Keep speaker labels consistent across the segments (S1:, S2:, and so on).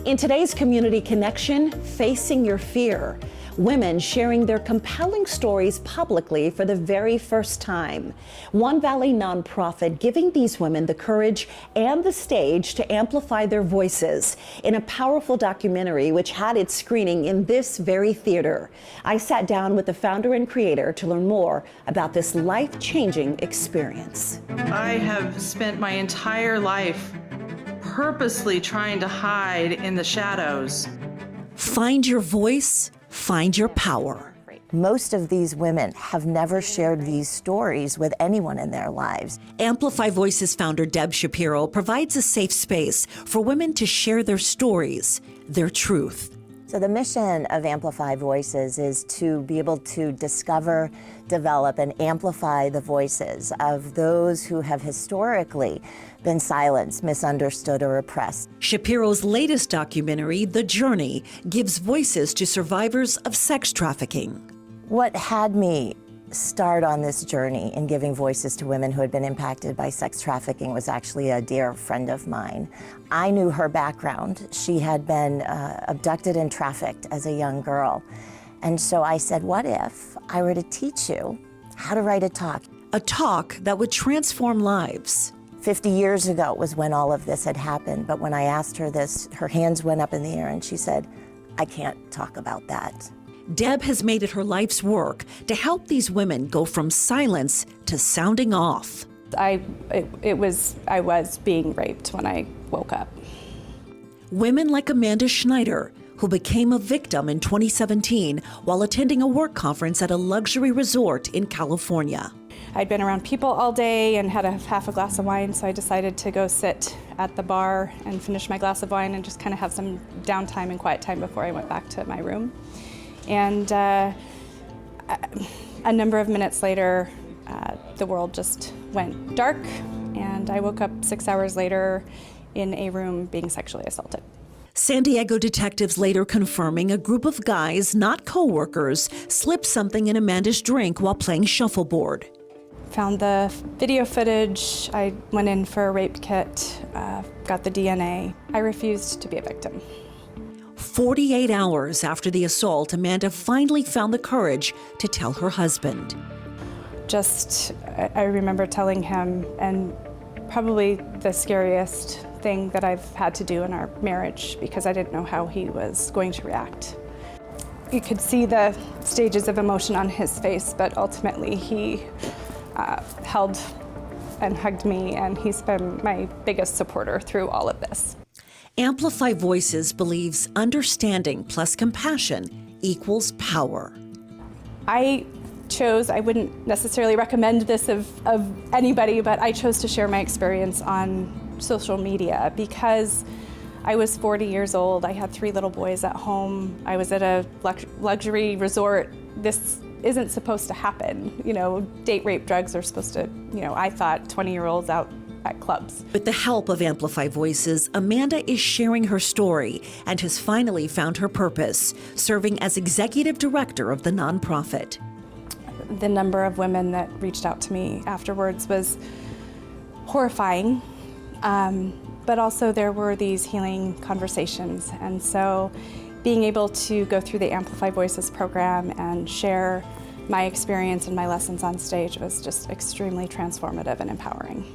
S1: In today's Community Connection, facing your fear. Women sharing their compelling stories publicly for the very first time. One Valley nonprofit giving these women the courage and the stage to amplify their voices in a powerful documentary which had its screening in this very theater. I sat down with the founder and creator to learn more about this life-changing experience.
S2: I have spent my entire life purposely trying to hide in the shadows.
S1: Find your voice, find your power.
S3: Most of these women have never shared these stories with anyone in their lives.
S1: Amplify Voices founder Deb Shapiro provides a safe space for women to share their stories, their truth.
S3: So the mission of Amplify Voices is to be able to discover, develop, and amplify the voices of those who have historically been silenced, misunderstood, or oppressed.
S1: Shapiro's latest documentary, The Journey, gives voices to survivors of sex trafficking.
S3: What had me start on this journey in giving voices to women who had been impacted by sex trafficking was actually a dear friend of mine. I knew her background. She had been abducted and trafficked as a young girl. And so I said, what if I were to teach you how to write a talk?
S1: A talk that would transform lives.
S3: 50 years ago was when all of this had happened, but when I asked her this, her hands went up in the air and she said, I can't talk about that.
S1: Deb has made it her life's work to help these women go from silence to sounding off.
S4: I was being raped when I woke up.
S1: Women like Amanda Schneider, who became a victim in 2017 while attending a work conference at a luxury resort in California.
S4: I'd been around people all day and had half a glass of wine, so I decided to go sit at the bar and finish my glass of wine and just kind of have some downtime and quiet time before I went back to my room. And a number of minutes later, the world just went dark, and I woke up 6 hours later in a room being sexually assaulted.
S1: San Diego detectives later confirming a group of guys, not co-workers, slipped something in Amanda's drink while playing shuffleboard.
S4: Found the video footage. I went in for a rape kit, got the DNA. I refused to be a victim.
S1: 48 hours after the assault, Amanda finally found the courage to tell her husband.
S4: I remember telling him, and probably the scariest thing that I've had to do in our marriage, because I didn't know how he was going to react. You could see the stages of emotion on his face, but ultimately he held and hugged me, and he's been my biggest supporter through all of this.
S1: Amplify Voices believes understanding plus compassion equals power.
S4: I wouldn't necessarily recommend this of anybody, but I chose to share my experience on social media because I was 40 years old. I had 3 little boys at home. I was at a luxury resort. This isn't supposed to happen. You know, date rape drugs are supposed to, I thought 20-year-olds out at clubs.
S1: With the help of Amplify Voices, Amanda is sharing her story and has finally found her purpose, serving as executive director of the nonprofit.
S4: The number of women that reached out to me afterwards was horrifying, but also there were these healing conversations. And so being able to go through the Amplify Voices program and share my experience and my lessons on stage was just extremely transformative and empowering.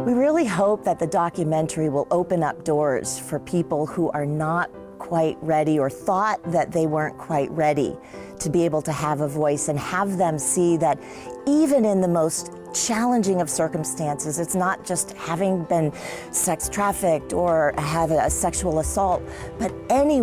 S3: We really hope that the documentary will open up doors for people who are not quite ready or thought that they weren't quite ready to be able to have a voice, and have them see that even in the most challenging of circumstances, it's not just having been sex trafficked or had a sexual assault, but every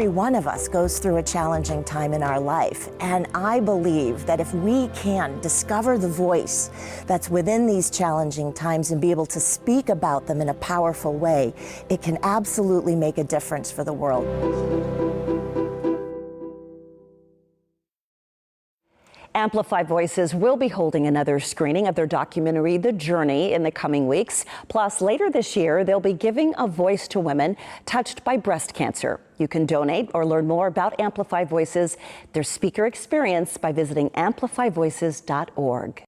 S3: one of us goes through a challenging time in our life. And I believe that if we can discover the voice that's within these challenging times and be able to speak about them in a powerful way, it can absolutely make a difference for the world.
S1: Amplify Voices will be holding another screening of their documentary, The Journey, in the coming weeks. Plus, later this year, they'll be giving a voice to women touched by breast cancer. You can donate or learn more about Amplify Voices, their speaker experience, by visiting amplifyvoices.org.